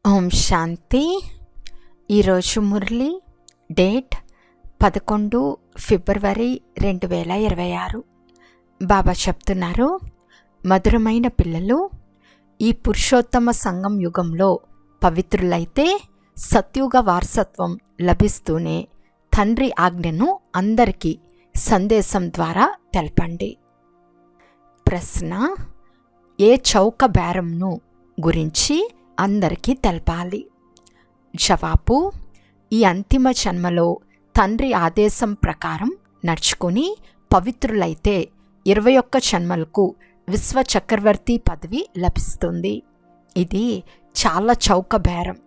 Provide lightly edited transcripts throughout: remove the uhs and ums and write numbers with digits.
ఓం శాంతి. ఈరోజు మురళి డేట్ 11 ఫిబ్రవరి 2026. బాబా చెప్తున్నారు, మధురమైన పిల్లలు, ఈ పురుషోత్తమ సంగం యుగంలో పవిత్రులైతే సత్యుగ వారసత్వం లభిస్తూనే తండ్రి ఆజ్ఞను అందరికీ సందేశం ద్వారా తెలపండి. ప్రశ్న: ఏ చౌక బేరంను గురించి అందరికీ తెలపాలి? జవాబు: ఈ అంతిమ జన్మలో తండ్రి ఆదేశం ప్రకారం నడుచుకుని పవిత్రులైతే 21 జన్మలకు విశ్వ చక్రవర్తి పదవి లభిస్తుంది. ఇది చాలా చౌక బేరం.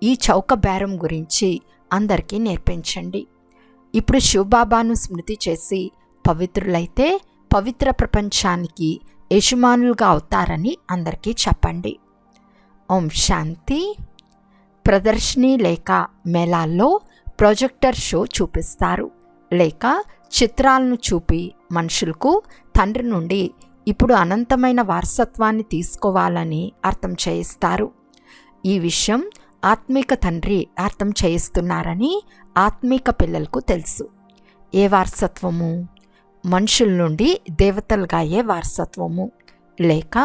ఈ చౌక బేరం గురించి అందరికీ నేర్పించండి. ఇప్పుడు శివబాబాను స్మృతి చేసి పవిత్రులైతే పవిత్ర ప్రపంచానికి యజమానులుగా అవుతారని అందరికీ చెప్పండి. ఓం శాంతి. ప్రదర్శిని లేక మేళాల్లో ప్రొజెక్టర్ షో చూపిస్తారు, లేక చిత్రాలను చూపి మనుషులకు తండ్రి నుండి ఇప్పుడు అనంతమైన వారసత్వాన్ని తీసుకోవాలని అర్థం చేయిస్తారు. ఈ విషయం ఆత్మీక తండ్రి అర్థం చేయిస్తున్నారని ఆత్మీక పిల్లలకు తెలుసు. ఏ వారసత్వము? మనుషుల నుండి దేవతలుగా అయ్యే వారసత్వము, లేక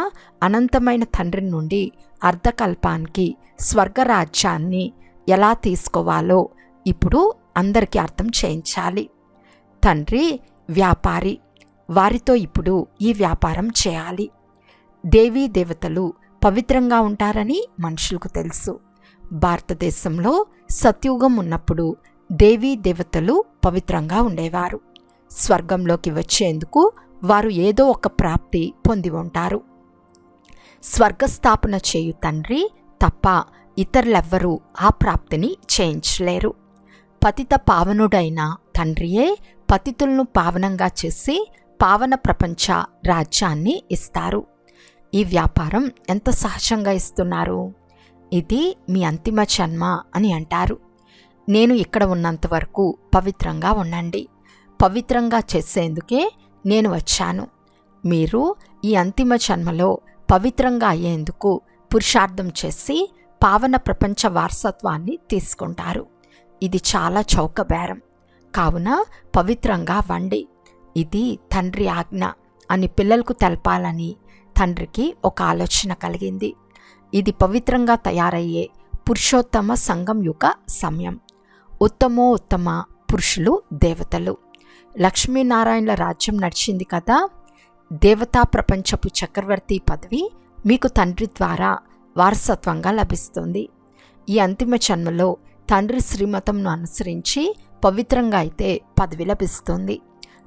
అనంతమైన తండ్రి నుండి అర్ధకల్పానికి స్వర్గరాజ్యాన్ని ఎలా తీసుకోవాలో ఇప్పుడు అందరికీ అర్థం చేయించాలి. తండ్రి వ్యాపారి, వారితో ఇప్పుడు ఈ వ్యాపారం చేయాలి. దేవీ దేవతలు పవిత్రంగా ఉంటారని మనుషులకు తెలుసు. భారతదేశంలో సత్యుగం ఉన్నప్పుడు దేవీ దేవతలు పవిత్రంగా ఉండేవారు. స్వర్గంలోకి వచ్చేందుకు వారు ఏదో ఒక ప్రాప్తి పొంది ఉంటారు. స్వర్గస్థాపన చేయు తండ్రి తప్ప ఇతరులెవ్వరూ ఆ ప్రాప్తిని చేయించలేరు. పతిత పావనుడైన తండ్రియే పతితులను పావనంగా చేసి పావన ప్రపంచ రాజ్యాన్ని ఇస్తారు. ఈ వ్యాపారం ఎంత సహజంగా ఇస్తున్నారు. ఇది మీ అంతిమ జన్మ అని అంటారు. నేను ఇక్కడ ఉన్నంత వరకు పవిత్రంగా ఉండండి. పవిత్రంగా చేసేందుకే నేను వచ్చాను. మీరు ఈ అంతిమ జన్మలో పవిత్రంగా అయ్యేందుకు పురుషార్థం చేసి పావన ప్రపంచ వారసత్వాన్ని తీసుకుంటారు. ఇది చాలా చౌక బేరం. కావున పవిత్రంగా వండి. ఇది తండ్రి ఆజ్ఞ అని పిల్లలకు తెలపాలని తండ్రికి ఒక ఆలోచన కలిగింది. ఇది పవిత్రంగా తయారయ్యే పురుషోత్తమ సంగం యుగ సమయం. ఉత్తమ పురుషులు దేవతలు. లక్ష్మీనారాయణల రాజ్యం నడిచింది కదా. దేవతా ప్రపంచపు చక్రవర్తి పదవి మీకు తండ్రి ద్వారా వారసత్వంగా లభిస్తుంది. ఈ అంతిమ జన్మలో తండ్రి శ్రీమతంను అనుసరించి పవిత్రంగా అయితే పదవి లభిస్తుంది.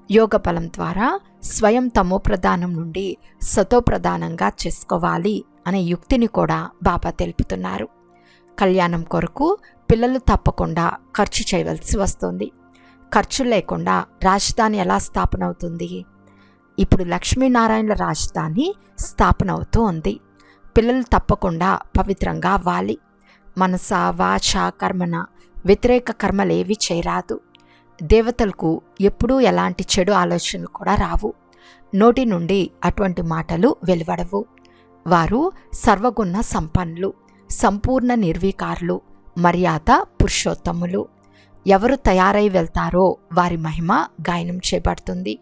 యోగ బలం ద్వారా స్వయం తమోప్రధానం నుండి సతోప్రధానంగా చేసుకోవాలి అనే యుక్తిని కూడా బాబా తెలుపుతున్నారు. కళ్యాణం కొరకు పిల్లలు తప్పకుండా ఖర్చు చేయవలసి వస్తుంది. ఖర్చు లేకుండా రాజధాని ఎలా స్థాపన అవుతుంది? ఇప్పుడు లక్ష్మీనారాయణల రాజధాని స్థాపన అవుతూ ఉంది. పిల్లలు తప్పకుండా పవిత్రంగా అవ్వాలి. మనస వాచ కర్మన వ్యతిరేక కర్మలేవి చేయరాదు. దేవతలకు ఎప్పుడూ ఎలాంటి చెడు ఆలోచనలు కూడా రావు. నోటి నుండి అటువంటి మాటలు వెలువడవు. వారు సర్వగుణ సంపన్నులు, సంపూర్ణ నిర్వీకారులు, మర్యాద పురుషోత్తములు. ఎవరు తయారై వెళ్తారో వారి మహిమ గాయనం చేయబడుతుంది.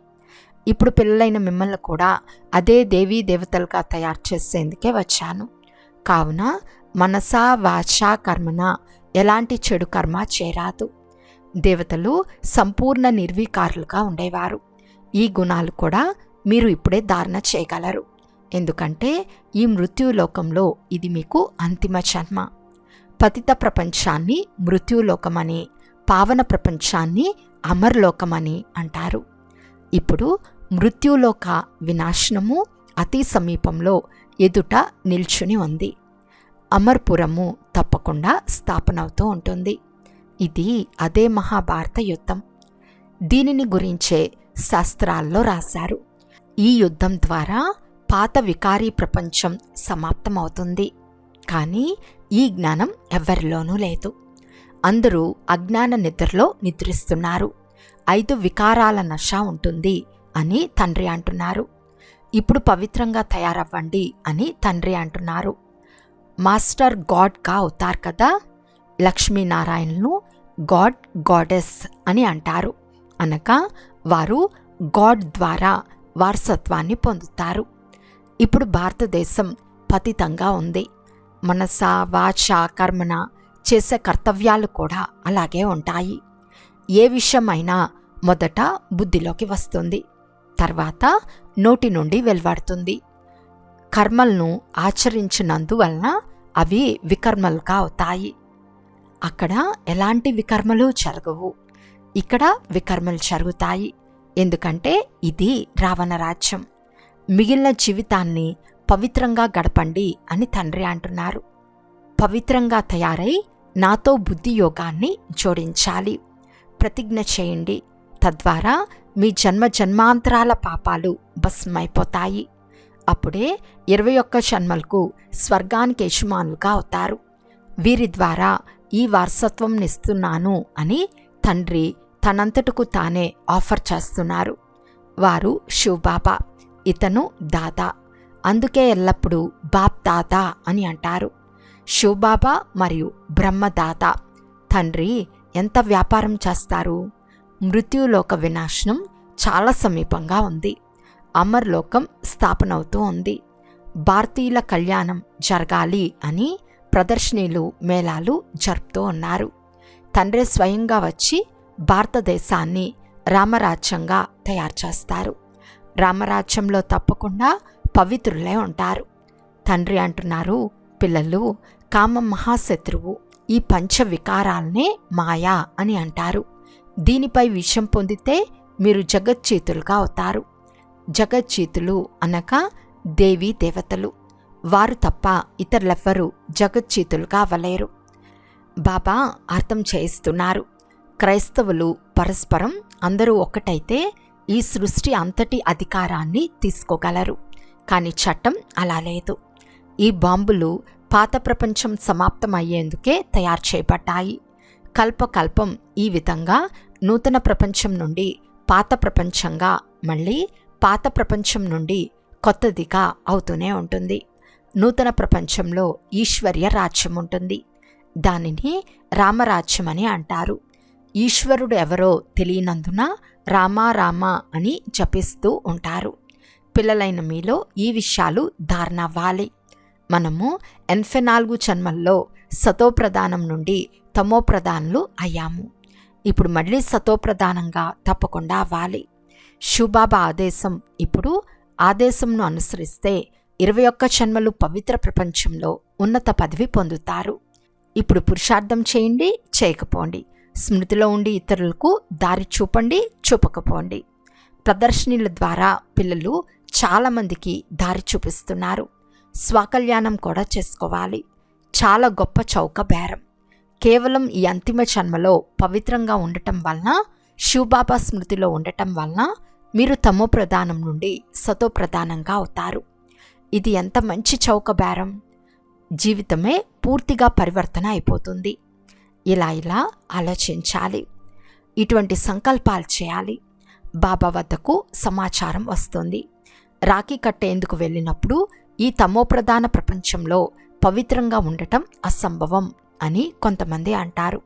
ఇప్పుడు పిల్లలైన మిమ్మల్ని కూడా అదే దేవీ దేవతలుగా తయారు చేసేందుకే వచ్చాను. కావున మనసా వాచా కర్మన ఎలాంటి చెడు కర్మ చేరాదు. దేవతలు సంపూర్ణ నిర్వీకారులుగా ఉండేవారు. ఈ గుణాలు కూడా మీరు ఇప్పుడే ధారణ చేయగలరు. ఎందుకంటే ఈ మృత్యులోకంలో ఇది మీకు అంతిమ జన్మ. పతిత ప్రపంచాన్ని మృత్యులోకమని, పావన ప్రపంచాన్ని అమర్లోకమని అంటారు. ఇప్పుడు మృత్యులోక వినాశనము అతి సమీపంలో ఎదుట నిల్చుని ఉంది. అమర్పురము తప్పకుండా స్థాపన అవుతూ ఉంటుంది. ఇది అదే మహాభారత యుద్ధం. దీనిని గురించే శాస్త్రాల్లో రాశారు. ఈ యుద్ధం ద్వారా పాత వికారీ ప్రపంచం సమాప్తమవుతుంది. కానీ ఈ జ్ఞానం ఎవరిలోనూ లేదు. అందరూ అజ్ఞాన నిద్రలో నిద్రిస్తున్నారు. 5 వికారాల నశ ఉంటుంది అని తండ్రి అంటున్నారు. ఇప్పుడు పవిత్రంగా తయారవ్వండి అని తండ్రి అంటున్నారు. మాస్టర్ గాడ్గా అవుతారు కదా. లక్ష్మీనారాయణను గాడ్, గాడెస్ అని అంటారు. అనగా వారు గాడ్ ద్వారా వారసత్వాన్ని పొందుతారు. ఇప్పుడు భారతదేశం పతితంగా ఉంది. మనస, వాచ, కర్మన చేసే కర్తవ్యాలు కూడా అలాగే ఉంటాయి. ఏ విషయమైనా మొదట బుద్ధిలోకి వస్తుంది, తర్వాత నోటి నుండి వెలువడుతుంది. కర్మలను ఆచరించినందువలన అవి వికర్మలుగా అవుతాయి. అక్కడ ఎలాంటి వికర్మలు జరగవు, ఇక్కడ వికర్మలు జరుగుతాయి. ఎందుకంటే ఇది రావణ రాజ్యం. మిగిలిన జీవితాన్ని పవిత్రంగా గడపండి అని తండ్రి అంటున్నారు. పవిత్రంగా తయారై నాతో బుద్ధి యోగాన్ని జోడించాలి. ప్రతిజ్ఞ చేయండి. తద్వారా మీ జన్మాంతరాల పాపాలు భస్మైపోతాయి. అప్పుడే 21 జన్మలకు స్వర్గానికి యజమానులుగా అవుతారు. వీరి ద్వారా ఈ వారసత్వంనిస్తున్నాను అని తండ్రి తనంతటకు తానే ఆఫర్ చేస్తున్నారు. వారు శివబాబా, ఇతను దాదా. అందుకే ఎల్లప్పుడూ బాప్ దాదా అని అంటారు. శివబాబా మరియు బ్రహ్మదాత. తండ్రి ఎంత వ్యాపారం చేస్తారు? మృత్యులోక వినాశనం చాలా సమీపంగా ఉంది. అమర్లోకం స్థాపనవుతూ ఉంది. భారతీయుల కళ్యాణం జరగాలి అని ప్రదర్శనలు, మేళాలు జరుపుతూ ఉన్నారు. తండ్రి స్వయంగా వచ్చి భారతదేశాన్ని రామరాజ్యంగా తయారు చేస్తారు. రామరాజ్యంలో తప్పకుండా పవిత్రులే ఉంటారు. తండ్రి అంటున్నారు, పిల్లలు, కామం మహాశత్రువు. ఈ పంచవికారాలనే మాయా అని అంటారు. దీనిపై విషయం పొందితే మీరు జగజ్జీతులుగా అవుతారు. జగజ్జీతులు అనగా దేవీ దేవతలు. వారు తప్ప ఇతరులెవ్వరూ జగజ్జీతులుగా అవ్వలేరు. బాబా అర్థం చేయిస్తున్నారు. క్రైస్తవులు పరస్పరం అందరూ ఒకటైతే ఈ సృష్టి అంతటి అధికారాన్ని తీసుకోగలరు. కానీ చట్టం అలా లేదు. ఈ బాంబులు పాత ప్రపంచం సమాప్తమయ్యేందుకే తయారు చేయబడ్డాయి. కల్పకల్పం ఈ విధంగా నూతన ప్రపంచం నుండి పాత ప్రపంచంగా, మళ్ళీ పాత ప్రపంచం నుండి కొత్తదిగా అవుతూనే ఉంటుంది. నూతన ప్రపంచంలో ఈశ్వర్య రాజ్యం ఉంటుంది. దానిని రామరాజ్యం అని అంటారు. ఈశ్వరుడు ఎవరో తెలియనందున రామా రామా అని జపిస్తూ ఉంటారు. పిల్లలైన మీలో ఈ విషయాలు ధారణ అవ్వాలి. మనము 84 జన్మల్లో సతోప్రధానం నుండి తమోప్రధానులు అయ్యాము. ఇప్పుడు మళ్ళీ సతోప్రధానంగా తప్పకుండా అవ్వాలి. శివబాబా ఆదేశం. ఇప్పుడు ఆదేశంను అనుసరిస్తే 21 జన్మలు పవిత్ర ప్రపంచంలో ఉన్నత పదవి పొందుతారు. ఇప్పుడు పురుషార్థం చేయండి, చేయకపోండి. స్మృతిలో ఉండి ఇతరులకు దారి చూపండి, చూపకపోండి. ప్రదర్శనల ద్వారా పిల్లలు చాలామందికి దారి చూపిస్తున్నారు. స్వకల్యాణం కూడా చేసుకోవాలి. చాలా గొప్ప చౌక బేరం. కేవలం ఈ అంతిమ జన్మలో పవిత్రంగా ఉండటం వలన, శివబాబా స్మృతిలో ఉండటం వలన మీరు తమో ప్రధానం నుండి సతో ప్రధానంగా అవుతారు. ఇది ఎంత మంచి చౌక బేరం. జీవితమే పూర్తిగా పరివర్తన అయిపోతుంది. ఇలా ఆలోచించాలి. ఇటువంటి సంకల్పాలు చేయాలి. బాబా వద్దకు సమాచారం వస్తుంది. రాఖీ కట్టేందుకు వెళ్ళినప్పుడు ఈ తమోప్రధాన ప్రపంచంలో పవిత్రంగా ఉండటం అసంభవం అని కొంతమంది అంటారు.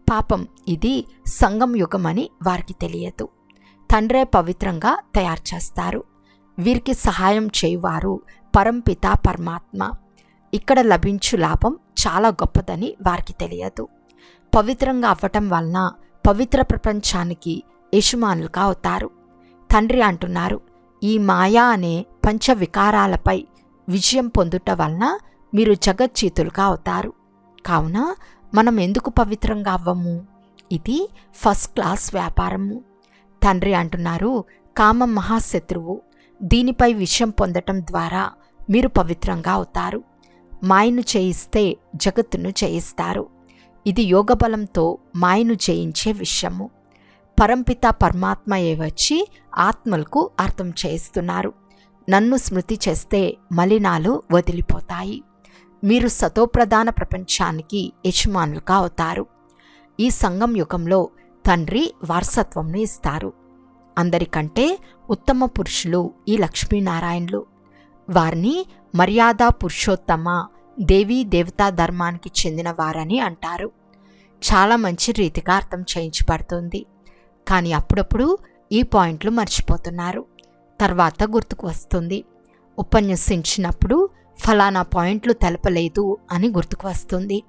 పాపం, ఇది సంగం యుగం అని వారికి తెలియదు. తండ్రే పవిత్రంగా తయారు చేస్తారు. వీరికి సహాయం చేయువారు పరంపిత పరమాత్మ. ఇక్కడ లభించు లాభం చాలా గొప్పదని వారికి తెలియదు. పవిత్రంగా అవ్వటం వలన పవిత్ర ప్రపంచానికి యజమానులుగా అవుతారు. తండ్రి అంటున్నారు, ఈ మాయా అనే పంచవికారాలపై విజయం పొందుట వలన మీరు జగజ్జీతులుగా అవుతారు. కావున మనం ఎందుకు పవిత్రంగా అవ్వము? ఇది ఫస్ట్ క్లాస్ వ్యాపారము. తండ్రి అంటున్నారు, కామం మహాశత్రువు. దీనిపై విజయం పొందటం ద్వారా మీరు పవిత్రంగా అవుతారు. మాయను చేయిస్తే జగత్తును చేయిస్తారు. ఇది యోగబలంతో మాయను జయించే విషయము. పరంపిత పరమాత్మయే వచ్చి ఆత్మలకు అర్థం చేస్తున్నారు. నన్ను స్మృతి చేస్తే మలినాలు వదిలిపోతాయి. మీరు సతోప్రధాన ప్రపంచానికి యజమానులుగా అవుతారు. ఈ సంగం యుగంలో తండ్రి వారసత్వంను ఇస్తారు. అందరికంటే ఉత్తమ పురుషులు ఈ లక్ష్మీనారాయణులు. వారిని మర్యాద పురుషోత్తమ, దేవీ దేవతా ధర్మానికి చెందిన వారని అంటారు. చాలా మంచి రీతిగా అర్థం చేయించబడుతుంది. కానీ అప్పుడప్పుడు ఈ పాయింట్లు మర్చిపోతున్నారు. తర్వాత గుర్తుకు వస్తుంది. ఉపన్యసించినప్పుడు ఫలానా పాయింట్లు తెలపలేదు అని గుర్తుకు వస్తుంది.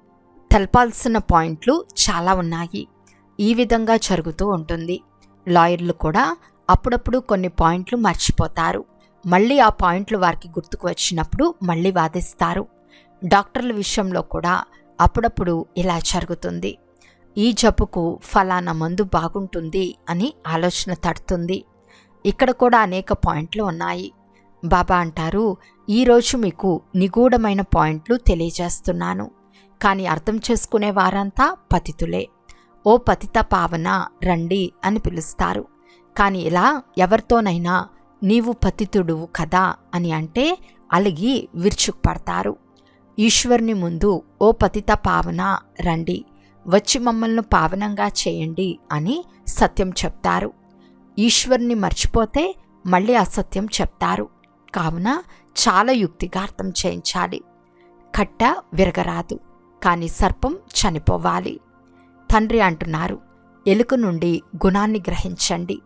తెలపాల్సిన పాయింట్లు చాలా ఉన్నాయి. ఈ విధంగా జరుగుతూ ఉంటుంది. లాయర్లు కూడా అప్పుడప్పుడు కొన్ని పాయింట్లు మర్చిపోతారు. మళ్ళీ ఆ పాయింట్లు వారికి గుర్తుకు వచ్చినప్పుడు మళ్ళీ వాదిస్తారు. డాక్టర్ల విషయంలో కూడా అప్పుడప్పుడు ఇలా జరుగుతుంది. ఈ జబ్బుకు ఫలానా మందు బాగుంటుంది అని ఆలోచన తడుతుంది. ఇక్కడ కూడా అనేక పాయింట్లు ఉన్నాయి. బాబా అంటారు, ఈరోజు మీకు నిగూఢమైన పాయింట్లు తెలియజేస్తున్నాను. కానీ అర్థం చేసుకునే వారంతా పతితులే. ఓ పతిత పావన రండి అని పిలుస్తారు. కానీ ఇలా ఎవరితోనైనా నీవు పతితుడు కదా అని అంటే అలిగి విరుచుకుపడతారు. ఈశ్వరుని ముందు ఓ పతిత పావన రండి, వచ్చి మమ్మల్ని పావనంగా చేయండి అని సత్యం చెప్తారు. ఈశ్వరుని మర్చిపోతే మళ్ళీ అసత్యం చెప్తారు. కావున చాలా యుక్తిగా అర్థం చేయించాలి. కట్ట విరగరాదు, కానీ సర్పం చనిపోవాలి. తండ్రి అంటున్నారు, ఎలుక నుండి గుణాన్ని గ్రహించండి.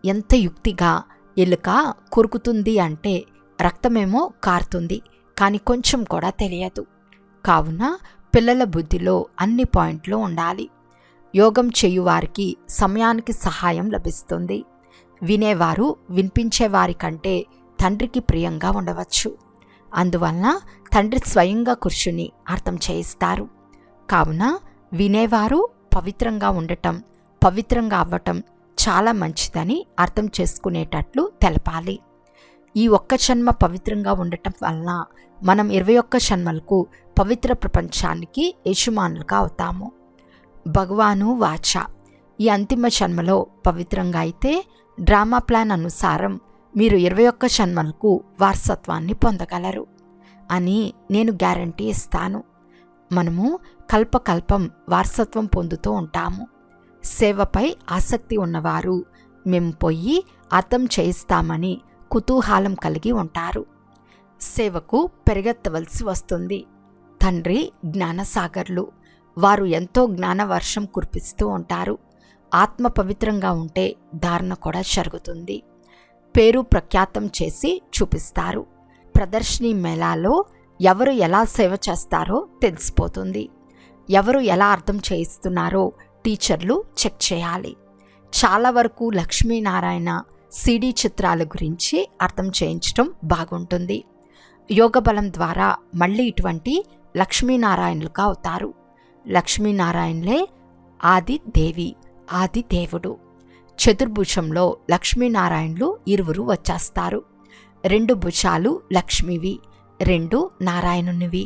ఎంత యుక్తిగా ఎలుక కొరుకుతుంది అంటే రక్తమేమో కారుతుంది, కానీ కొంచెం కూడా తెలియదు. కావున పిల్లల బుద్ధిలో అన్ని పాయింట్లు ఉండాలి. యోగం చేయువారికి సమయానికి సహాయం లభిస్తుంది. వినేవారు వినిపించేవారి కంటే తండ్రికి ప్రియంగా ఉండవచ్చు. అందువలన తండ్రి స్వయంగా కూర్చుని అర్థం చేయిస్తారు. కావున వినేవారు పవిత్రంగా ఉండటం, పవిత్రంగా అవ్వటం చాలా మంచిదని అర్థం చేసుకునేటట్లు తెలపాలి. ఈ ఒక్క జన్మ పవిత్రంగా ఉండటం వలన మనం 21 జన్మలకు పవిత్ర ప్రపంచానికి యజమానులుగా అవుతాము. భగవాను వాచ, ఈ అంతిమ జన్మలో పవిత్రంగా అయితే డ్రామా ప్లాన్ అనుసారం మీరు 21 జన్మలకు వారసత్వాన్ని పొందగలరు అని నేను గ్యారంటీ ఇస్తాను. మనము కల్పకల్పం వారసత్వం పొందుతూ ఉంటాము. సేవపై ఆసక్తి ఉన్నవారు మేము పోయి అర్థం చేయిస్తామని కుతూహలం కలిగి ఉంటారు. సేవకు పెరిగెత్తవలసి వస్తుంది. తండ్రి జ్ఞానసాగర్లు, వారు ఎంతో జ్ఞానవర్షం కురిపిస్తూ ఉంటారు. ఆత్మ పవిత్రంగా ఉంటే ధారణ కూడా జరుగుతుంది. పేరు ప్రఖ్యాతం చేసి చూపిస్తారు. ప్రదర్శనీ మేళాలో ఎవరు ఎలా సేవ చేస్తారో తెలిసిపోతుంది. ఎవరు ఎలా అర్థం చేయిస్తున్నారో టీచర్లు చెక్ చేయాలి. చాలా వరకు లక్ష్మీనారాయణ సిడి చిత్రాల గురించి అర్థం చేయించడం బాగుంటుంది. యోగ బలం ద్వారా మళ్ళీ ఇటువంటి లక్ష్మీనారాయణులుగా అవుతారు. లక్ష్మీనారాయణలే ఆది దేవి, ఆది దేవుడు. చతుర్భుజంలో లక్ష్మీనారాయణులు ఇరువురు వచ్చేస్తారు. 2 భుజాలు లక్ష్మివి, 2 నారాయణునివి.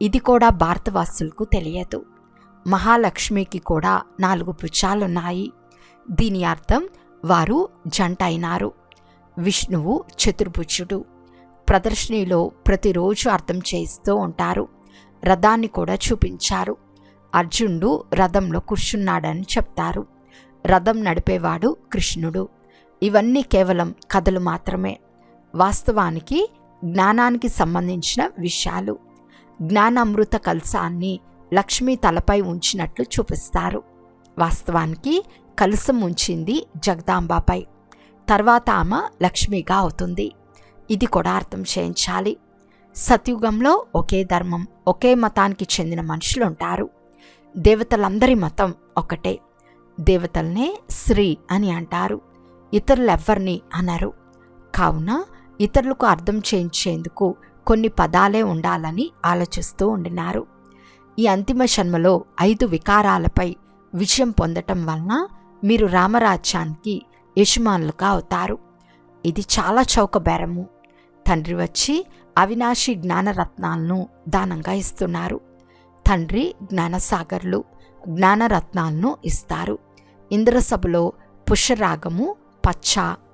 ఇది కూడా భారతవాసులకు తెలియదు. మహాలక్ష్మికి కూడా 4 భుజాలున్నాయి. దీని అర్థం వారు జంట అయినారు. విష్ణువు చతుర్భుజుడు. ప్రదర్శనలో ప్రతిరోజు అర్థం చేయిస్తూ ఉంటారు. రథాన్ని కూడా చూపించారు. అర్జునుడు రథంలో కూర్చున్నాడని చెప్తారు. రథం నడిపేవాడు కృష్ణుడు. ఇవన్నీ కేవలం కథలు మాత్రమే. వాస్తవానికి జ్ఞానానికి సంబంధించిన విషయాలు. జ్ఞానామృత కలశాన్ని లక్ష్మి తలపై ఉంచినట్లు చూపిస్తారు. వాస్తవానికి కలశం ఉంచింది జగదాంబపై. తర్వాత ఆమె లక్ష్మిగా అవుతుంది. ఇది కూడా అర్థం చేయించాలి. సత్యుగంలో ఒకే ధర్మం, ఒకే మతానికి చెందిన మనుషులు ఉంటారు. దేవతలందరి మతం ఒకటే. దేవతల్నే శ్రీ అని అంటారు. ఇతరులెవ్వరిని అనరు. కావున ఇతరులకు అర్థం చేయించేందుకు కొన్ని పదాలే ఉండాలని ఆలోచిస్తూ ఉండినారు. ఈ అంతిమ జన్మలో 5 వికారాలపై విజయం పొందటం వలన మీరు రామరాజ్యానికి యజమానులుగా అవుతారు. ఇది చాలా చౌక బేరము. తండ్రి వచ్చి అవినాశి జ్ఞానరత్నాలను దానంగా ఇస్తున్నారు. తండ్రి జ్ఞానసాగర్లు జ్ఞానరత్నాలను ఇస్తారు. ఇంద్రసభలో పుష్యరాగము, పచ్చ,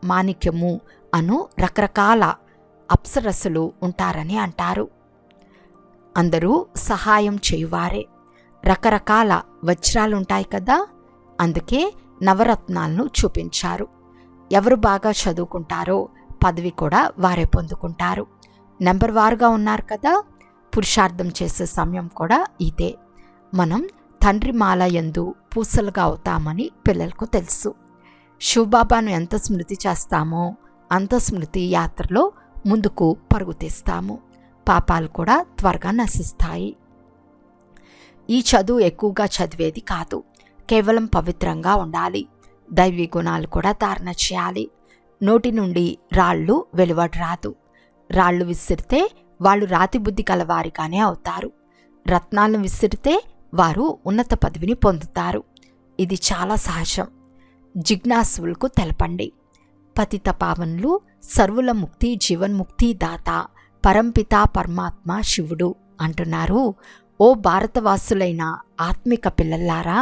మాణిక్యము అను రకరకాల అప్సరస్సులు ఉంటారని అంటారు. అందరూ సహాయం చేయువారే. రకరకాల వజ్రాలుంటాయి కదా, అందుకే నవరత్నాలను చూపించారు. ఎవరు బాగా చదువుకుంటారో పదవి కూడా వారే పొందుకుంటారు. నెంబర్ వారుగా ఉన్నారు కదా, పురుషార్థం చేసే సమయం కూడా ఇదే. మనం తండ్రి మాల యందు పూసలుగా అవుతామని పిల్లలకు తెలుసు. శివబాబాను ఎంత స్మృతి చేస్తామో అంత స్మృతి యాత్రలో ముందుకు పరుగు తీస్తాము. పాపాలు కూడా త్వరగా నశిస్తాయి. ఈ చదువు ఎక్కువగా చదివేది కాదు, కేవలం పవిత్రంగా ఉండాలి. దైవీ గుణాలు కూడా ధారణ చేయాలి. నోటి నుండి రాళ్ళు వెలువడరాదు. రాళ్ళు విసిరితే వాళ్ళు రాతి బుద్ధి గలవారిగానే అవుతారు. రత్నాలను విసిరితే వారు ఉన్నత పదవిని పొందుతారు. ఇది చాలా సహజం. జిజ్ఞాసువులకు తెలపండి. పతిత పావనులు, సర్వుల ముక్తి జీవన్ముక్తి దాత పరంపిత పరమాత్మ శివుడు అంటున్నారు. ఓ భారతవాసులైన ఆత్మిక పిల్లలారా,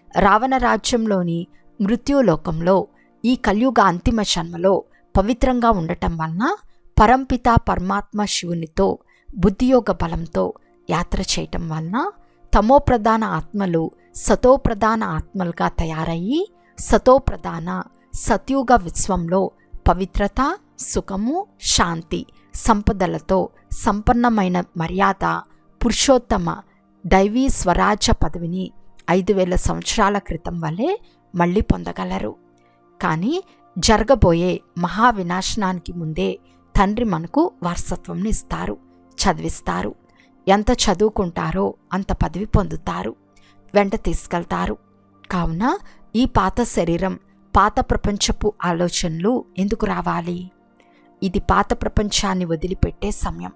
రావణ రాజ్యంలోని మృత్యులోకంలో ఈ కలియుగ అంతిమ జన్మలో పవిత్రంగా ఉండటం వలన పరంపిత పరమాత్మ శివునితో బుద్ధియోగ బలంతో యాత్ర చేయటం వలన తమోప్రధాన ఆత్మలు సతోప్రధాన ఆత్మలుగా తయారయ్యి సతోప్రధాన సత్యుగ విశ్వంలో పవిత్రత, సుఖము, శాంతి, సంపదలతో సంపన్నమైన మర్యాద, పురుషోత్తమ దైవీ స్వరాజ్య పదవిని 5000 సంవత్సరాల క్రితం వలె మళ్ళీ పొందగలరు. కానీ జరగబోయే మహావినాశనానికి ముందే తండ్రి మనకు వారసత్వంని ఇస్తారు, చదివిస్తారు. ఎంత చదువుకుంటారో అంత పదవి పొందుతారు, వెంట తీసుకెళ్తారు. కావున ఈ పాత శరీరం, పాత ప్రపంచపు ఆలోచనలు ఎందుకు రావాలి? ఇది పాత ప్రపంచాన్ని వదిలిపెట్టే సమయం.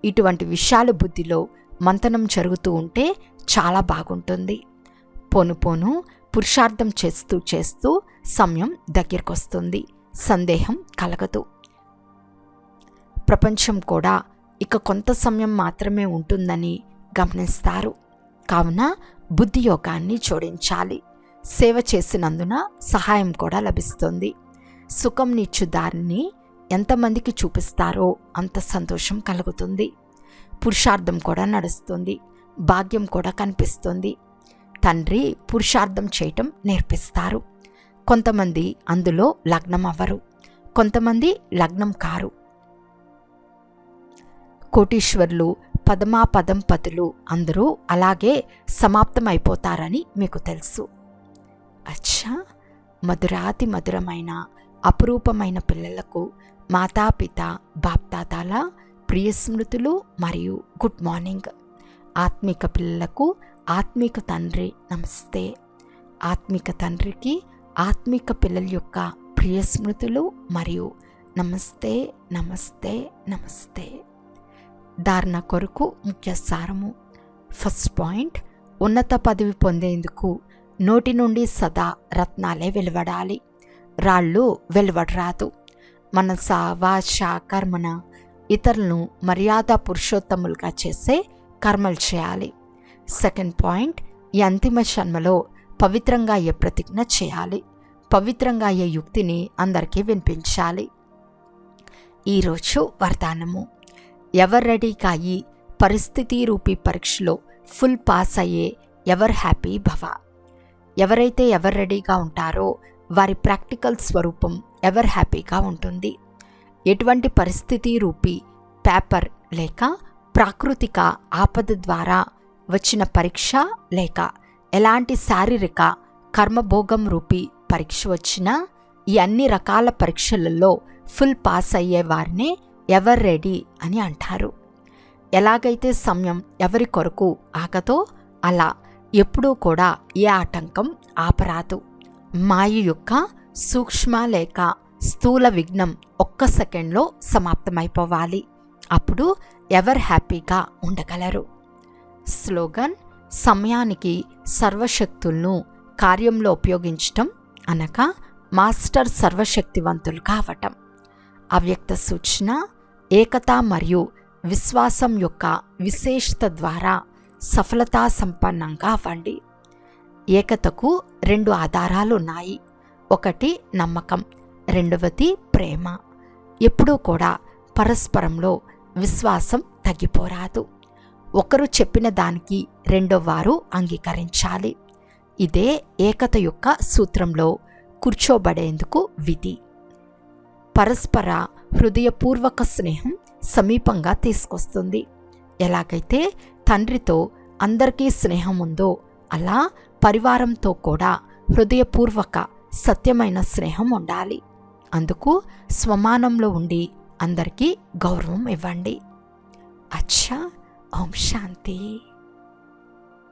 ఇటువంటి విషయాలు బుద్ధిలో మంతనం జరుగుతూ ఉంటే చాలా బాగుంటుంది. పోను పోను పురుషార్థం చేస్తూ చేస్తూ సమయం దగ్గరకొస్తుంది, సందేహం కలగదు. ప్రపంచం కూడా ఇక కొంత సమయం మాత్రమే ఉంటుందని గమనిస్తారు. కావున బుద్ధి యోగాన్ని జోడించాలి. సేవ చేసినందున సహాయం కూడా లభిస్తుంది. సుఖం నిచ్చు దారిని ఎంతమందికి చూపిస్తారో అంత సంతోషం కలుగుతుంది. పురుషార్థం కూడా నడుస్తుంది, భాగ్యం కూడా కనిపిస్తుంది. తండ్రి పురుషార్థం చేయటం నేర్పిస్తారు. కొంతమంది అందులో లగ్నం అవ్వరు, కొంతమంది లగ్నం కారు. కోటీశ్వర్లు, పదమాపదం పతులు అందరూ అలాగే సమాప్తమైపోతారని మీకు తెలుసు. అచ్చా, మధురాతి మధురమైన అపురూపమైన పిల్లలకు మాతాపిత బాప్దాదాల ప్రియ స్మృతులు మరియు గుడ్ మార్నింగ్. ఆత్మిక పిల్లలకు ఆత్మిక తండ్రి నమస్తే. ఆత్మిక తండ్రికి ఆత్మిక పిల్లల యొక్క ప్రియ స్మృతులు మరియు నమస్తే నమస్తే నమస్తే. ధారణ కొరకు ముఖ్య సారము. ఫస్ట్ పాయింట్, ఉన్నత పదవి పొందేందుకు నోటి నుండి సదా రత్నాలే వెలువడాలి, రాళ్ళు వెలువడరాదు. మనస వాచ కర్మన ఇతరులను మర్యాద పురుషోత్తములుగా చేసే కర్మలు చేయాలి. సెకండ్ పాయింట్, ఈ అంతిమ జన్మలో పవిత్రంగా అయ్యే ప్రతిజ్ఞ చేయాలి. పవిత్రంగా అయ్యే యుక్తిని అందరికీ వినిపించాలి. ఈరోజు వరదానము. ఎవరు రెడీగా అయ్యి పరిస్థితి రూపీ పరీక్షలో ఫుల్ పాస్ అయ్యే ఎవరు హ్యాపీ భవ. ఎవరైతే ఎవరు రెడీగా ఉంటారో వారి ప్రాక్టికల్ స్వరూపం ఎవరు హ్యాపీగా ఉంటుంది. ఎటువంటి పరిస్థితి రూపీ పేపర్ లేక ప్రాకృతిక ఆపద ద్వారా వచ్చిన పరీక్ష లేక ఎలాంటి శారీరక కర్మభోగం రూపీ పరీక్ష వచ్చినా ఈ అన్ని రకాల పరీక్షలలో ఫుల్ పాస్ అయ్యే వారినే ఎవర్ రెడీ అని అంటారు. ఎలాగైతే సమయం ఎవరి కొరకు ఆగదో అలా ఎప్పుడూ కూడా ఏ ఆటంకం ఆపరాదు. మాయ యొక్క సూక్ష్మ లేక స్థూల విఘ్నం ఒక్క సెకండ్లో సమాప్తమైపోవాలి. అప్పుడు ఎవరు హ్యాపీగా ఉండగలరు. స్లోగన్: సమయానికి సర్వశక్తులను కార్యంలో ఉపయోగించటం అనగా మాస్టర్ సర్వశక్తివంతులు కావటం. అవ్యక్త సూచన: ఏకత మరియు విశ్వాసం యొక్క విశేషత ద్వారా సఫలతా సంపన్నంగా అవ్వండి. ఏకతకు 2 ఆధారాలు ఉన్నాయి. ఒకటి నమ్మకం, రెండవది ప్రేమ. ఎప్పుడూ కూడా పరస్పరంలో విశ్వాసం తగ్గిపోరాదు. ఒకరు చెప్పిన దానికి రెండో వారు అంగీకరించాలి. ఇదే ఏకత యొక్క సూత్రంలో కూర్చోబడేందుకు విధి. పరస్పర హృదయపూర్వక స్నేహం సమీపంగా తీసుకొస్తుంది. ఎలాగైతే తండ్రితో అందరికీ స్నేహం ఉందో అలా పరివారంతో కూడా హృదయపూర్వక సత్యమైన స్నేహం ఉండాలి. అందుకు స్వమానంలో ఉండి అందరికీ గౌరవం ఇవ్వండి. అచ్చా. ఓం శాంతి.